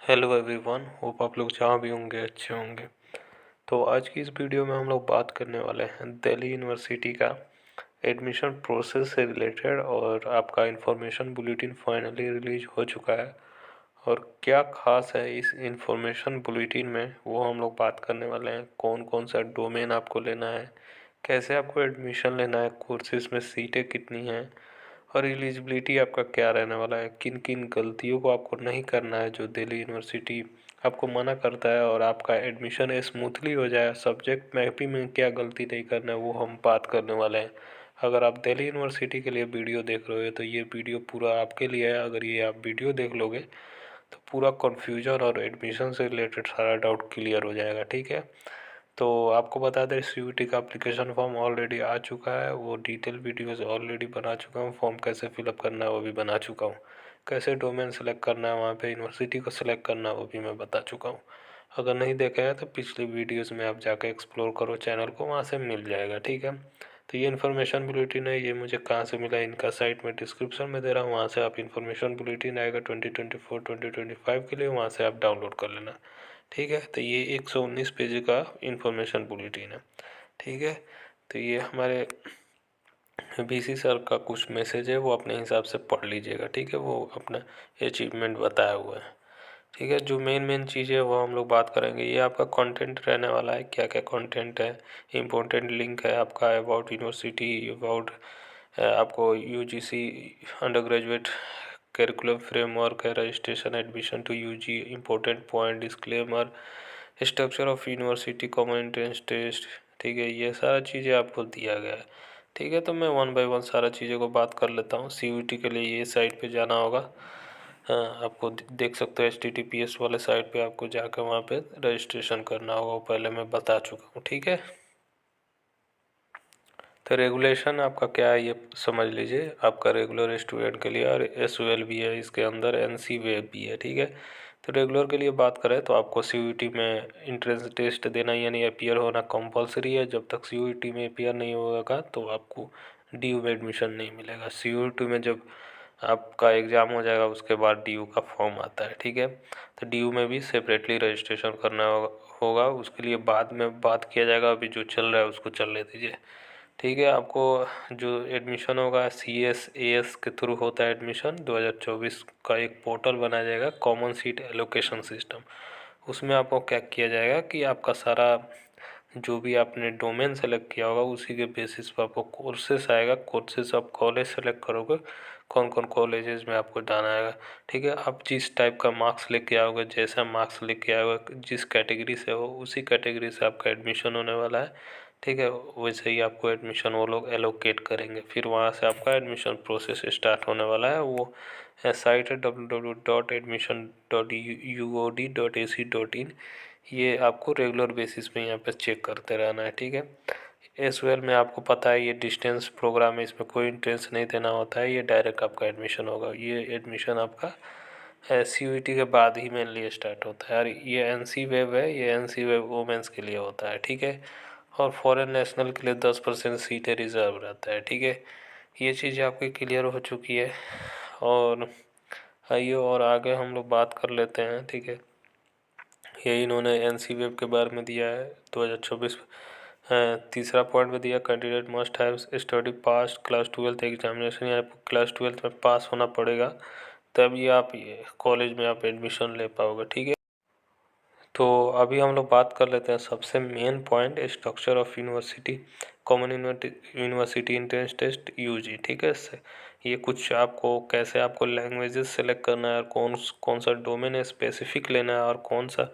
Hello everyone, hope आप लोग जहाँ भी होंगे अच्छे होंगे। तो आज की इस वीडियो में हम लोग बात करने वाले हैं दिल्ली यूनिवर्सिटी का एडमिशन प्रोसेस से रिलेटेड। और आपका इंफॉर्मेशन बुलेटिन फाइनली रिलीज हो चुका है और क्या खास है इस इंफॉर्मेशन बुलेटिन में वो हम लोग बात करने वाले हैं। कौन कौन सा डोमेन आपको लेना है, कैसे आपको एडमिशन लेना है, कोर्सेज में सीटें कितनी हैं और एलिजिबिलिटी आपका क्या रहने वाला है, किन किन गलतियों को आपको नहीं करना है जो दिल्ली यूनिवर्सिटी आपको मना करता है और आपका एडमिशन स्मूथली हो जाए। सब्जेक्ट मैपिंग में क्या गलती नहीं करना है वो हम बात करने वाले हैं। अगर आप दिल्ली यूनिवर्सिटी के लिए वीडियो देख रहे हो तो ये वीडियो पूरा आपके लिए है। अगर ये आप वीडियो देख लोगे तो पूरा कन्फ्यूजन और एडमिशन से रिलेटेड सारा डाउट क्लियर हो जाएगा, ठीक है। तो आपको बता दें सीयूईटी का एप्लीकेशन फॉर्म ऑलरेडी आ चुका है, वो डिटेल वीडियोस ऑलरेडी बना चुका हूँ। फॉर्म कैसे फिलअप करना है वो भी बना चुका हूँ। कैसे डोमेन सेलेक्ट करना है, वहाँ पे यूनिवर्सिटी को सिलेक्ट करना है वो भी मैं बता चुका हूँ। अगर नहीं देखा है तो पिछली वीडियोस में आप जाकर एक्सप्लोर करो चैनल को, वहाँ से मिल जाएगा, ठीक है। तो ये इन्फॉर्मेशन बुलेटिन है, ये मुझे कहाँ से मिला, इनका साइट में डिस्क्रिप्शन में दे रहा हूँ, वहाँ से आप इन्फॉर्मेशन बुलेटिन आएगा 2024-2025 के लिए, वहाँ से आप डाउनलोड कर लेना, ठीक है। तो ये 119 पेज का इंफॉर्मेशन बुलेटिन है, ठीक है। तो ये हमारे बीसी सर का कुछ मैसेज है, वो अपने हिसाब से पढ़ लीजिएगा, ठीक है। वो अपना अचीवमेंट बताया हुआ है, ठीक है। जो मेन मेन चीज़ें वो हम लोग बात करेंगे। ये आपका कंटेंट रहने वाला है, क्या क्या कंटेंट है। इम्पोर्टेंट लिंक है आपका अबाउट यूनिवर्सिटी, अबाउट आपको UGC undergraduate curriculum framework है, registration admission to UG, important point, disclaimer, structure of university, common entrance test, ठीक है। ये सारा चीज़ें आपको दिया गया है, ठीक है। तो मैं वन बाय वन सारा चीज़ों को बात कर लेता हूँ। सीयूईटी के लिए ये साइट पे जाना होगा। हाँ, आपको देख सकते हो HTTPS वाले साइट पे आपको जाकर वहाँ पे रजिस्ट्रेशन करना होगा, वो पहले मैं बता चुका हूँ, ठीक है। तो रेगुलेशन आपका क्या है ये समझ लीजिए। आपका रेगुलर स्टूडेंट के लिए और SOL भी है, इसके अंदर NC वेब भी है, ठीक है। तो रेगुलर के लिए बात करें तो आपको CUET में इंट्रेंस टेस्ट देना यानी अपीयर होना कंपलसरी है। जब तक CUET में अपीयर नहीं होगा तो आपको DU में एडमिशन नहीं मिलेगा। CUET में जब आपका एग्ज़ाम हो जाएगा उसके बाद DU का फॉर्म आता है, ठीक है। तो DU में भी सेपरेटली रजिस्ट्रेशन करना होगा, उसके लिए बाद में बात किया जाएगा। अभी जो चल रहा है उसको चलने दीजिए, ठीक है। आपको जो एडमिशन होगा CSAS के थ्रू होता है एडमिशन। 2024 का एक पोर्टल बनाया जाएगा, कॉमन सीट एलोकेशन सिस्टम। उसमें आपको क्या किया जाएगा कि आपका सारा जो भी आपने डोमेन सेलेक्ट किया होगा उसी के बेसिस पर आपको कोर्सेस आएगा। कोर्सेस आप कॉलेज सेलेक्ट करोगे, कौन कौन कॉलेजेस में आपको जाना आएगा, ठीक है। आप जिस टाइप का मार्क्स लेके आओगे, जैसा मार्क्स लेके आओगे, जिस कैटेगरी से हो उसी कैटेगरी से आपका एडमिशन होने वाला है, ठीक है। वैसे ही आपको एडमिशन वो लोग एलोकेट करेंगे, फिर वहाँ से आपका एडमिशन प्रोसेस स्टार्ट होने वाला है। वो साइट है www.admission.uod.ac.in। ये आपको रेगुलर बेसिस पे यहाँ पे चेक करते रहना है, ठीक है। SOL में आपको पता है ये डिस्टेंस प्रोग्राम है, इसमें कोई इंट्रेंस नहीं देना होता है, ये डायरेक्ट आपका एडमिशन होगा। ये एडमिशन आपका CUET के बाद ही मेनली स्टार्ट होता है। और ये NC वेब है, ये NC वेब वोमेंस के लिए होता है, ठीक है। और फॉरेन नेशनल के लिए 10% सीटें रिजर्व रहता है, ठीक है। ये चीज़ आपकी क्लियर हो चुकी है। और आइए और आगे हम लोग बात कर लेते हैं, ठीक है। ये इन्होंने NC वेब के बारे में दिया है 2024। तीसरा पॉइंट में दिया candidate must have study pass class 12 examination, यानी क्लास 12 में पास होना पड़ेगा तभी आप ये कॉलेज में आप एडमिशन ले पाओगे, ठीक है। तो अभी हम लोग बात कर लेते हैं सबसे main point, structure of university, common university entrance test UG, ठीक है। इससे ये कुछ आपको कैसे आपको लैंग्वेजेस सेलेक्ट करना है और कौन कौन सा डोमेन स्पेसिफिक लेना है और कौन सा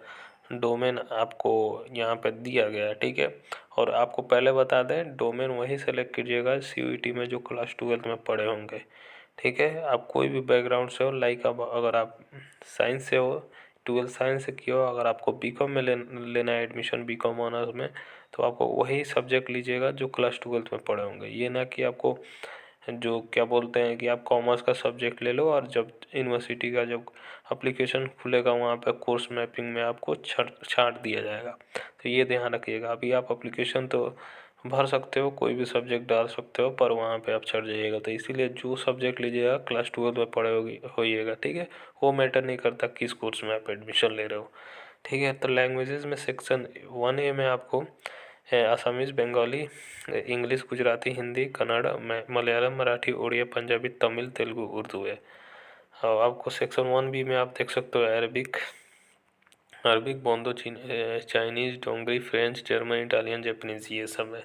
डोमेन आपको यहाँ पे दिया गया है, ठीक है। और आपको पहले बता दें डोमेन वही सेलेक्ट कीजिएगा CUET में जो क्लास 12 में पढ़े होंगे, ठीक है। आप कोई भी बैकग्राउंड से हो, लाइक अब अगर आप साइंस से हो, 12 साइंस से किया हो, अगर आपको BCom में लेना है एडमिशन, BCom ऑनर्स में, तो आपको वही सब्जेक्ट लीजिएगा जो क्लास 12 में पढ़े होंगे। ये ना कि आपको जो क्या बोलते हैं कि आप कॉमर्स का सब्जेक्ट ले लो और जब यूनिवर्सिटी का जब एप्लीकेशन खुलेगा वहाँ पे कोर्स मैपिंग में आपको छांट दिया जाएगा। तो ये ध्यान रखिएगा। अभी आप एप्लीकेशन तो भर सकते हो, कोई भी सब्जेक्ट डाल सकते हो, पर वहाँ पे आप चढ़ जाइएगा। तो इसीलिए जो सब्जेक्ट लीजिएगा क्लास 12 में पढ़े होइएगा, ठीक है। वो मैटर नहीं करता किस कोर्स में आप एडमिशन ले रहे हो, ठीक है। तो लैंग्वेजेस में सेक्शन 1A में आपको असमीज़, बंगाली, इंग्लिश, गुजराती, हिंदी, कन्नड़, मलयालम, मराठी, उड़िया, पंजाबी, तमिल, तेलुगु, उर्दू है। और आपको सेक्शन 1B में आप देख सकते हो अरबिक, बोंदो, चाइनीज़, डोंगरी, फ्रेंच, जर्मन, इटालियन, जापानीज़, ये सब है।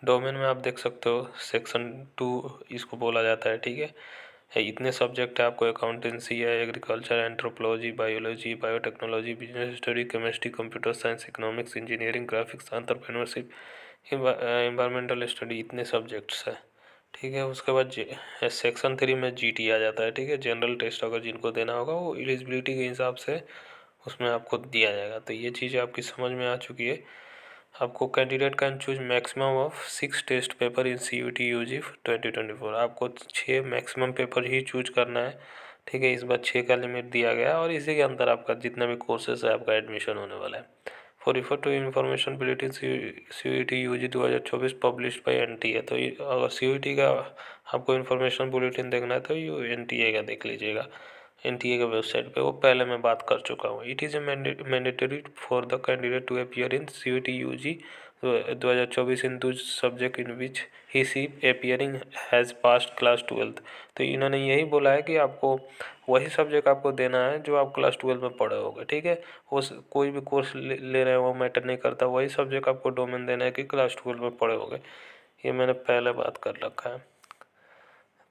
डोमेन में आप देख सकते हो सेक्शन 2 इसको बोला जाता है, ठीक है। इतने सब्जेक्ट है आपको, अकाउंटेंसी है, agriculture, anthropology, biology, biotechnology, business study, chemistry, computer science, economics, engineering, graphics, entrepreneurship, environmental study, इतने सब्जेक्ट्स है, ठीक है। उसके बाद सेक्शन 3 में GT आ जाता है, ठीक है। जनरल टेस्ट अगर जिनको देना होगा वो एलिजिबिलिटी के हिसाब से उसमें आपको दिया जाएगा। तो ये चीज़ें आपकी समझ में आ चुकी है। आपको candidate can choose maximum of 6 test paper in CUET UG 2024। आपको 6 मैक्सिमम पेपर ही चूज करना है, ठीक है। इस बार 6 का लिमिट दिया गया है और इसी के अंदर आपका जितना भी कोर्सेज है आपका एडमिशन होने वाला है। For refer to information bulletin CUET UG 2024 published by NTA। तो अगर CUET का आपको इन्फॉर्मेशन बुलेटिन देखना है तो ये NTA का देख लीजिएगा। NTA के वेबसाइट पे वो पहले मैं बात कर चुका हूँ। It is a mandatory for the candidate to appear in CUET UG 2024 in those subject in which he see appearing has passed class 12। तो इन्होंने यही बोला है कि आपको वही सब्जेक्ट आपको देना है जो आप क्लास 12 में पढ़े होगे, ठीक है। वो कोई भी कोर्स ले रहे हैं वो मैटर नहीं करता, वही सब्जेक्ट आपको डोमेन देना है कि क्लास 12 में पढ़े होगे। ये मैंने पहले बात कर रखा है।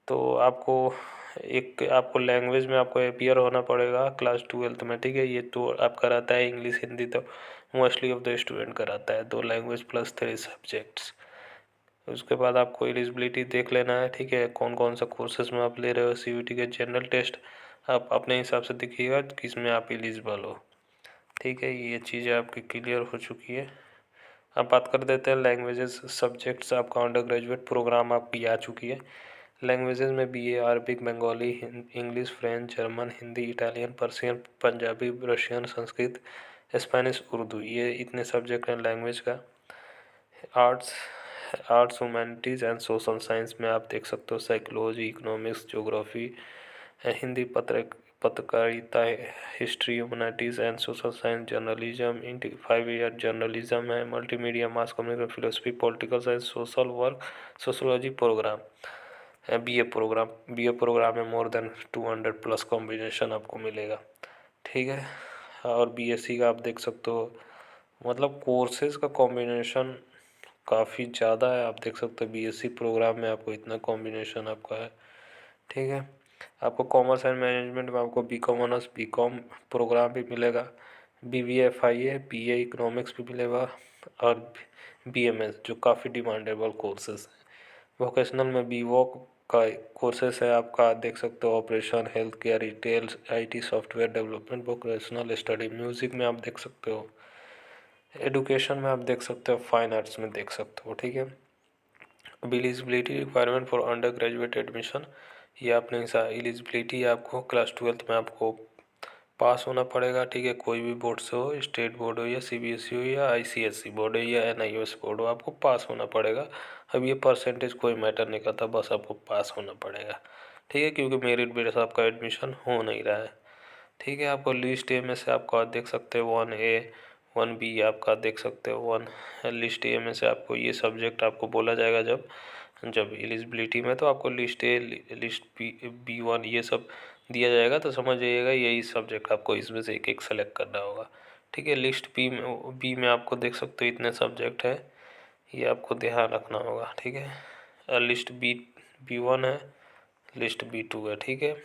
तो आपको लैंग्वेज में आपको अपीयर होना पड़ेगा क्लास 12 में, ठीक है। ये तो आपका रहता है इंग्लिश, हिंदी, तो मोस्टली ऑफ द स्टूडेंट का रहता है 2 लैंग्वेज प्लस 3 सब्जेक्ट्स। उसके बाद आपको एलिजिबिलिटी देख लेना है, ठीक है। कौन कौन सा कोर्सेज में आप ले रहे हो। CUET के जनरल टेस्ट आप अपने हिसाब से देखिएगा किस में आप एलिजिबल हो, ठीक है। ये चीज़ें आपकी क्लियर हो चुकी है। अब बात कर देते हैं लैंग्वेजेस सब्जेक्ट्स। आपका अंडर ग्रेजुएट प्रोग्राम आपकी आ चुकी है। लैंग्वेजेस में BA Arabic, Bengali, English, French, German, Hindi, Italian, Persian, Punjabi, Russian, Sanskrit, Spanish, Urdu, ये इतने सब्जेक्ट हैं लैंग्वेज का। Arts humanities and social science में आप देख सकते हो साइकोलॉजी, इकोनॉमिक्स, ज्योग्राफी, हिंदी, पत्रकारिता, history, humanities and social science, journalism, 5 year journalism है, multimedia, mass communication, philosophy, political science, social work, sociology program. BA program में मोर देन 200 प्लस कॉम्बिनेशन आपको मिलेगा, ठीक है। और BSc का आप देख सकते हो, मतलब कोर्सेज़ का कॉम्बिनेशन काफ़ी ज़्यादा है। आप देख सकते हो BSc प्रोग्राम में आपको इतना कॉम्बिनेशन आपका है, ठीक है। आपको कॉमर्स एंड मैनेजमेंट में आपको BCom ऑनर्स, BCom प्रोग्राम भी मिलेगा। BBA, FIA, BA इकोनॉमिक्स भी मिलेगा और BMS जो काफ़ी डिमांडेबल कोर्सेज हैं। वोकेशनल में BVOC का कोर्सेस है आपका, देख सकते हो operation, health care, retail, IT, software development, vocational study. Music में आप देख सकते हो, एडुकेशन में आप देख सकते हो, फाइन आर्ट्स में देख सकते हो, ठीक है। Eligibility requirement for under graduate admission, ये आपने एलिजिबिलिटी आपको क्लास 12 में आपको पास होना पड़ेगा, ठीक है। कोई भी बोर्ड से हो, स्टेट बोर्ड हो या CBSE हो या ICSE बोर्ड हो या NIOS बोर्ड हो, आपको पास होना पड़ेगा। अब ये परसेंटेज कोई मैटर नहीं करता, बस आपको पास होना पड़ेगा, ठीक है, क्योंकि मेरिट बेस आपका एडमिशन हो नहीं रहा है, ठीक है। आपको लिस्ट A में से आपको देख सकते हो 1A 1B आपका देख सकते हो 1 लिस्ट A में से आपको ये सब्जेक्ट आपको बोला जाएगा जब एलिजिबिलिटी में, तो आपको लिस्ट A, लिस्ट B1 ये सब दिया जाएगा। तो समझ जाइएगा यही सब्जेक्ट आपको इसमें से एक एक सेलेक्ट करना होगा, ठीक है। लिस्ट B में आपको देख सकते हो इतने सब्जेक्ट है, ये आपको ध्यान रखना होगा, ठीक है। लिस्ट B1 है, लिस्ट B2 है, ठीक है।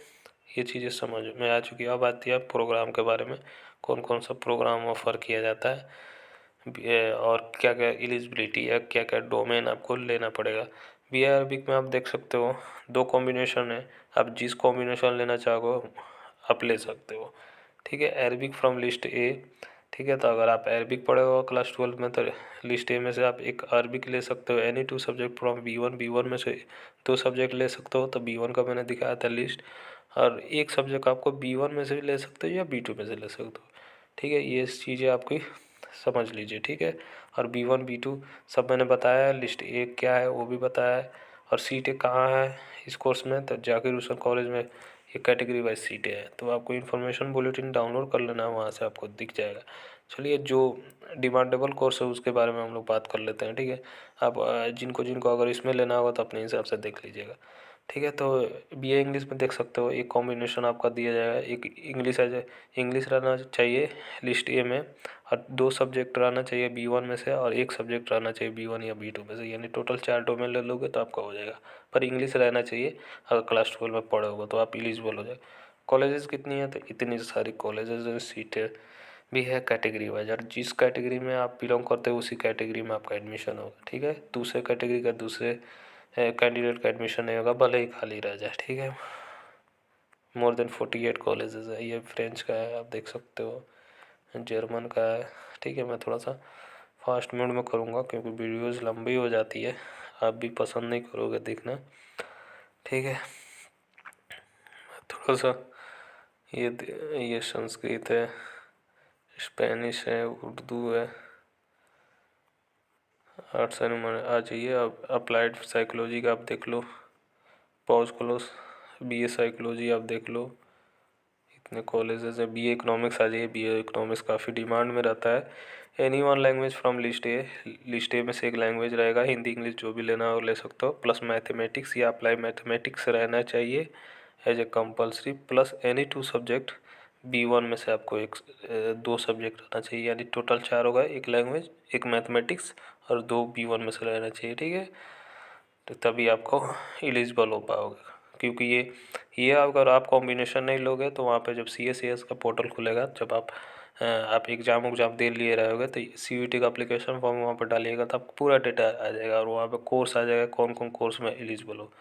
ये चीज़ें समझ में आ चुकी है। अब आती है प्रोग्राम के बारे में, कौन कौन सा प्रोग्राम ऑफ़र किया जाता है और क्या क्या एलिजिबिलिटी है, क्या क्या डोमेन आपको लेना पड़ेगा। BA अरबिक में आप देख सकते हो 2 कॉम्बिनेशन है, आप जिस कॉम्बिनेशन लेना चाहो आप ले सकते हो, ठीक है। अरबिक फ्रॉम लिस्ट A, ठीक है। तो अगर आप अरबिक पढ़े हो क्लास 12 में तो लिस्ट A में से आप एक अरबिक ले सकते हो। एनी 2 सब्जेक्ट फ्रॉम B1 में से 2 सब्जेक्ट ले सकते हो, तो B1 का मैंने दिखाया था लिस्ट। और एक सब्जेक्ट आपको B1 में से भी ले सकते हो या B2 में से ले सकते हो, ठीक है। ये चीज़ें आपकी समझ लीजिए, ठीक है। और B1 B2 सब मैंने बताया है, लिस्ट ए क्या है वो भी बताया है, और सीटें कहाँ है इस कोर्स में, तो जाकिर हुसैन कॉलेज में ये कैटेगरी वाइज सीटें हैं। तो आपको इन्फॉर्मेशन बुलेटिन डाउनलोड कर लेना है, वहाँ से आपको दिख जाएगा। चलिए, जो डिमांडेबल कोर्स है उसके बारे में हम लोग बात कर लेते हैं, ठीक है। आप जिनको जिनको अगर इसमें लेना होगा तो अपने हिसाब से देख लीजिएगा, ठीक है। तो BA इंग्लिश में देख सकते हो, एक कॉम्बिनेशन आपका दिया जाएगा, एक इंग्लिश है, इंग्लिश रहना चाहिए लिस्ट ए में, और 2 सब्जेक्ट रहना चाहिए B1 में से, और 1 सब्जेक्ट रहना चाहिए B1 या B2 में से, यानी टोटल 4 डोमेन ले लोगे तो आपका हो जाएगा। पर इंग्लिश रहना चाहिए, अगर क्लास 12 में पढ़े होगा तो आप एलिजिबल हो जाए। कॉलेजेस कितनी है, तो इतनी सारी कॉलेजेस और सीटें भी है कैटेगरी वाइज, और जिस कैटेगरी में आप बिलोंग करते हो उसी कैटेगरी में आपका एडमिशन होगा, ठीक है। दूसरे कैटेगरी का दूसरे कैंडिडेट का एडमिशन नहीं होगा, भले ही खाली रह जाए, ठीक है। मोर देन 48 कॉलेजेस है। ये फ्रेंच का है, आप देख सकते हो, जर्मन का है, ठीक है। मैं थोड़ा सा फास्ट मोड में करूँगा क्योंकि वीडियोस लंबी हो जाती है, आप भी पसंद नहीं करोगे देखना, ठीक है। थोड़ा सा ये संस्कृत है, स्पेनिश है, उर्दू है, आर्ट्स एंड आ जाइए। अब अप्लाइड साइकोलॉजी का आप देख लो, पॉज करो, BA साइकोलॉजी आप देख लो, इतने कॉलेजेस है। BA इकोनॉमिक्स आ जाइए, BA इकोनॉमिक्स काफ़ी डिमांड में रहता है। Any one language from list A में से एक लैंग्वेज रहेगा, हिंदी इंग्लिश जो भी लेना हो ले सकते हो, प्लस मैथमेटिक्स या अप्लाई मैथमेटिक्स रहना चाहिए as a compulsory, plus any 2 subject. B1 में से आपको 2 सब्जेक्ट रहना चाहिए, यानी टोटल 4 होगा, एक लैंग्वेज, एक मैथमेटिक्स, और 2 B1 में से रहना चाहिए, ठीक है। तो तभी आपको एलिजिबल हो पाओगे, क्योंकि ये अगर आप कॉम्बिनेशन नहीं लोगे तो वहाँ पे जब CA/CS का पोर्टल खुलेगा, जब आप एग्ज़ाम दे लिए रहोगे तो CUET का एप्लीकेशन फॉर्म वहाँ पर डालिएगा तो आपको पूरा डेटा आ जाएगा, और वहाँ पे कोर्स आ जाएगा कौन कौन कोर्स में एलिजिबल हो।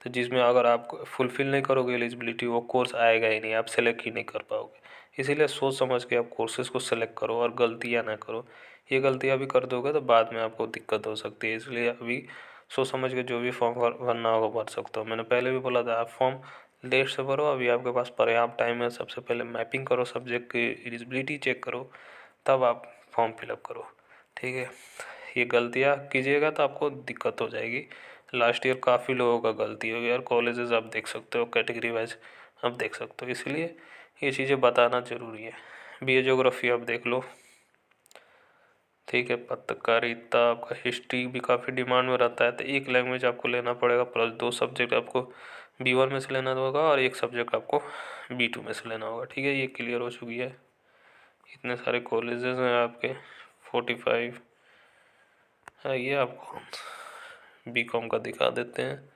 तो जिसमें अगर आप फुलफ़िल नहीं करोगे एलिजिबिलिटी, वो कोर्स आएगा ही नहीं, आप सेलेक्ट ही नहीं कर पाओगे। इसीलिए सोच समझ के आप कोर्सेज़ को सेलेक्ट करो और गलतियाँ ना करो। ये गलतियाँ भी कर दोगे तो बाद में आपको दिक्कत हो सकती है, इसलिए अभी सोच समझ के जो भी फॉर्म भरना होगा भर सकते हो। मैंने पहले भी बोला था, आप फॉर्म लेट से भरो, अभी आपके पास पर्याप्त टाइम है। सबसे पहले मैपिंग करो, सब्जेक्ट की एलिजिबिलिटी चेक करो, तब आप फॉर्म फिलअप करो, ठीक है। ये गलतियाँ कीजिएगा तो आपको दिक्कत हो जाएगी। लास्ट ईयर काफ़ी लोगों का गलती हो गई, और कॉलेजेस आप देख सकते हो कैटेगरी वाइज आप देख सकते हो, इसलिए ये चीज़ें बताना ज़रूरी है। BA ज्योग्राफी आप देख लो, ठीक है। पत्रकारिता आपका, हिस्ट्री भी काफ़ी डिमांड में रहता है, तो एक लैंग्वेज आपको लेना पड़ेगा, प्लस 2 सब्जेक्ट आपको B1 में से लेना होगा, और एक सब्जेक्ट आपको B2 में से लेना होगा, ठीक है। ये क्लियर हो चुकी है। इतने सारे कॉलेजेस हैं आपके, 45 है। ये आपको BCom का दिखा देते हैं,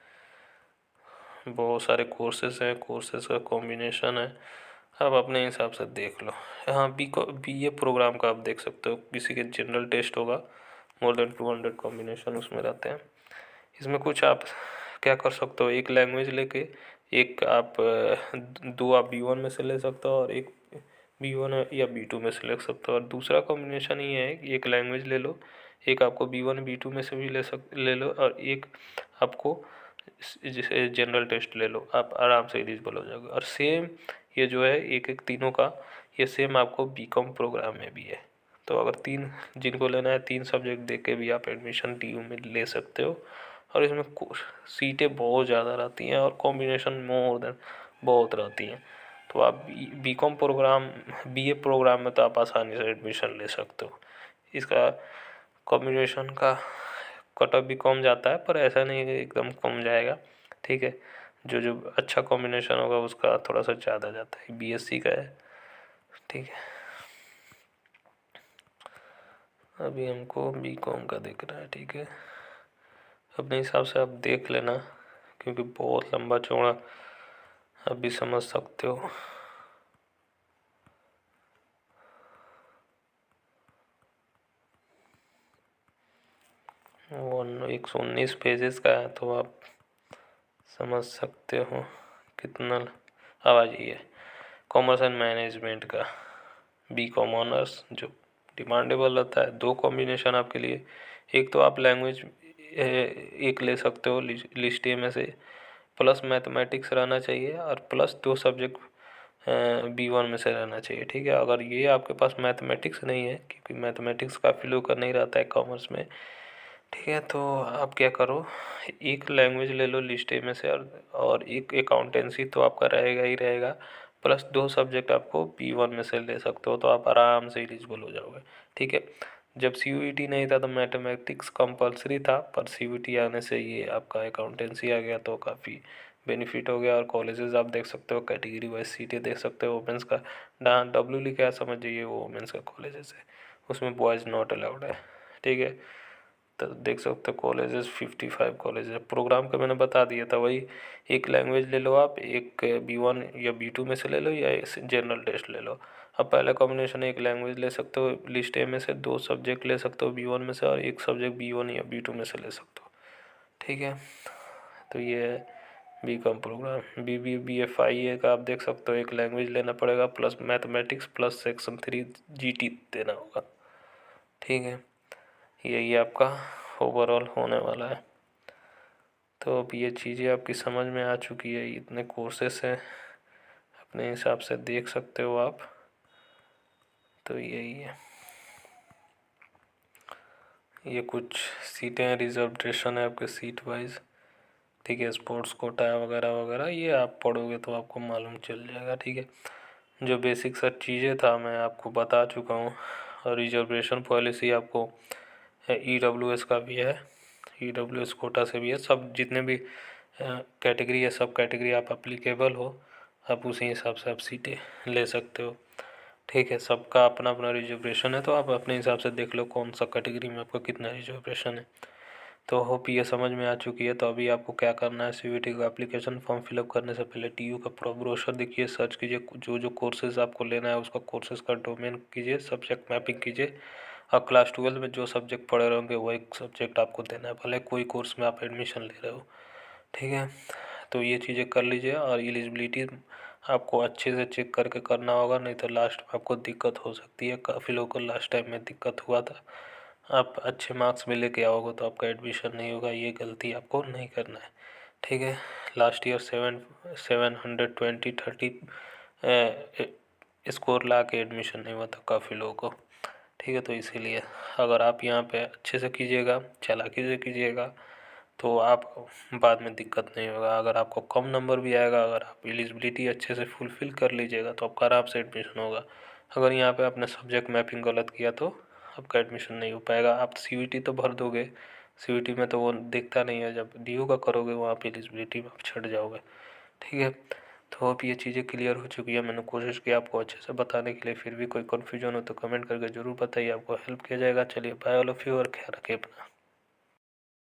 बहुत सारे कोर्सेज हैं, कोर्सेज का कॉम्बिनेशन है, आप अपने हिसाब से देख लो। यहाँ BA प्रोग्राम का आप देख सकते हो, किसी के जनरल टेस्ट होगा, मोर देन 200 कॉम्बिनेशन उसमें रहते हैं। इसमें कुछ आप क्या कर सकते हो, एक लैंग्वेज लेके, एक आप 2 आप B1 में से ले सकते हो, और एक B1 या B2 में से ले सकते हो। और दूसरा कॉम्बिनेशन ये है कि एक लैंग्वेज ले लो, एक आपको B1 B2 में से भी ले लो, और एक आपको जैसे जनरल टेस्ट ले लो, आप आराम से एलिजिबल हो जाओगे। और सेम ये जो है एक एक तीनों का, ये सेम आपको BCom प्रोग्राम में भी है। तो अगर जिनको लेना है 3 सब्जेक्ट दे के भी आप एडमिशन DU में ले सकते हो, और इसमें सीटें बहुत ज़्यादा रहती हैं, और कॉम्बिनेशन मोर देन बहुत रहती हैं। तो आप BCom प्रोग्राम, BA प्रोग्राम में तो आप आसानी से एडमिशन ले सकते हो। इसका कॉम्बिनेशन का कट ऑफ भी कम जाता है, पर ऐसा नहीं है एकदम कम जाएगा, ठीक है। जो जो अच्छा कॉम्बिनेशन होगा उसका थोड़ा सा ज़्यादा जाता है। BSc का है, ठीक है। अभी हमको BCom का दिख रहा है, ठीक है। अपने हिसाब से आप देख लेना, क्योंकि बहुत लंबा चौड़ा आप भी समझ सकते हो। 119 पेजेस का है, तो आप समझ सकते हो कितना। अब आ जाइए कॉमर्स एंड मैनेजमेंट का, BCom ऑनर्स, जो डिमांडेबल रहता है। 2 कॉम्बिनेशन आपके लिए, एक तो आप लैंग्वेज एक ले सकते हो लिस्ट ए में से, प्लस मैथमेटिक्स रहना चाहिए, और प्लस 2 सब्जेक्ट B1 में से रहना चाहिए, ठीक है। अगर ये आपके पास मैथमेटिक्स नहीं है, क्योंकि मैथमेटिक्स काफ़ी लोग का नहीं रहता है कॉमर्स में, ठीक है, तो आप क्या करो, एक लैंग्वेज ले लो लिस्ट ए में से, और एक अकाउंटेंसी तो आपका रहेगा ही रहेगा, प्लस 2 सब्जेक्ट आपको B1 में से ले सकते हो, तो आप आराम से एलिजिबल हो जाओगे, ठीक है। जब CUET नहीं था तो मैथमेटिक्स कंपलसरी था, पर CUET आने से ये आपका अकाउंटेंसी आ गया, तो काफ़ी बेनिफिट हो गया। और कॉलेजेस आप देख सकते हो, कैटेगरी वाइज सीटें देख सकते हो। वोमेंस का W लिखा है, समझ जाइए वो वोमेंस का कॉलेजेस है, उसमें बॉयज़ नॉट अलाउड है, ठीक है। तो देख सकते हो कॉलेजेस 55 कॉलेज है। प्रोग्राम का मैंने बता दिया था, वही एक लैंग्वेज ले लो आप, एक B1 या B2 में से ले लो, या जनरल टेस्ट ले लो। अब पहला कॉम्बिनेशन एक लैंग्वेज ले सकते हो लिस्ट ए में से, 2 सब्जेक्ट ले सकते हो B1 में से, और एक सब्जेक्ट B1 या B2 में से ले सकते हो, ठीक है। तो ये है B.Com प्रोग्राम। BBFIA का आप देख सकते हो, एक लैंग्वेज लेना पड़ेगा, plus mathematics, plus section 3 GT देना होगा, ठीक है। यही आपका ओवरऑल होने वाला है। तो अब ये चीज़ें आपकी समझ में आ चुकी है, इतने कोर्सेस हैं, अपने हिसाब से देख सकते हो आप। तो यही है, ये कुछ सीटें रिजर्वेशन है आपके सीट वाइज, ठीक है। स्पोर्ट्स कोटा वगैरह वगैरह ये आप पढ़ोगे तो आपको मालूम चल जाएगा, ठीक है। जो बेसिक सब चीज़ें था मैं आपको बता चुका हूँ। और रिजर्वेशन पॉलिसी आपको EWS का भी है, EWS कोटा से भी है, सब जितने भी कैटेगरी है, सब कैटेगरी आप अप्लीकेबल हो, आप उसी हिसाब से आप सीटें ले सकते हो, ठीक है। सबका अपना अपना रिजर्वेशन है, तो आप अपने हिसाब से देख लो कौन सा कैटेगरी में आपका कितना रिजर्वेशन है। तो होप ये समझ में आ चुकी है। तो अभी आपको क्या करना है, CUET का एप्लीकेशन फॉर्म फिलअप करने से पहले TU का पूरा ब्रोशर देखिए, सर्च कीजिए, जो जो कोर्सेज़ आपको लेना है उसका कोर्सेज़ का डोमेन कीजिए, सब्जेक्ट मैपिंग कीजिए, और क्लास 12 में जो सब्जेक्ट पढ़े रहेंगे वही सब्जेक्ट आपको देना है, भले कोई कोर्स में आप एडमिशन ले रहे हो, ठीक है। तो ये चीज़ें कर लीजिए, और एलिजिबिलिटी आपको अच्छे से चेक करके करना होगा, नहीं तो लास्ट में आपको दिक्कत हो सकती है। काफ़ी लोगों को लास्ट टाइम में दिक्कत हुआ था। आप अच्छे मार्क्स भी लेके आओगे तो आपका एडमिशन नहीं होगा, ये गलती आपको नहीं करना है, ठीक है। लास्ट ईयर 720-30 स्कोर ला के एडमिशन नहीं हुआ था काफ़ी लोगों को, ठीक है। तो इसीलिए अगर आप यहाँ पे अच्छे से कीजिएगा, चालाकी से कीजिएगा, तो आप बाद में दिक्कत नहीं होगा। अगर आपको कम नंबर भी आएगा, अगर आप एलिजिबिलिटी अच्छे से फुलफ़िल कर लीजिएगा, तो आपका आराम से एडमिशन होगा। अगर यहाँ पे आपने सब्जेक्ट मैपिंग गलत किया तो आपका एडमिशन नहीं हो पाएगा। आप CUET तो भर दोगे, CUET में तो वो दिखता नहीं है, जब DU का करोगे वहाँ पे एलिजिबिलिटी में आप छट जाओगे, ठीक है। तो अब ये चीज़ें क्लियर हो चुकी है। मैंने कोशिश की आपको अच्छे से बताने के लिए, फिर भी कोई कन्फ्यूजन हो तो कमेंट करके ज़रूर बताइए, आपको हेल्प किया जाएगा। चलिए बाय ऑल ऑफ यू, और ख्याल रखिए अपना।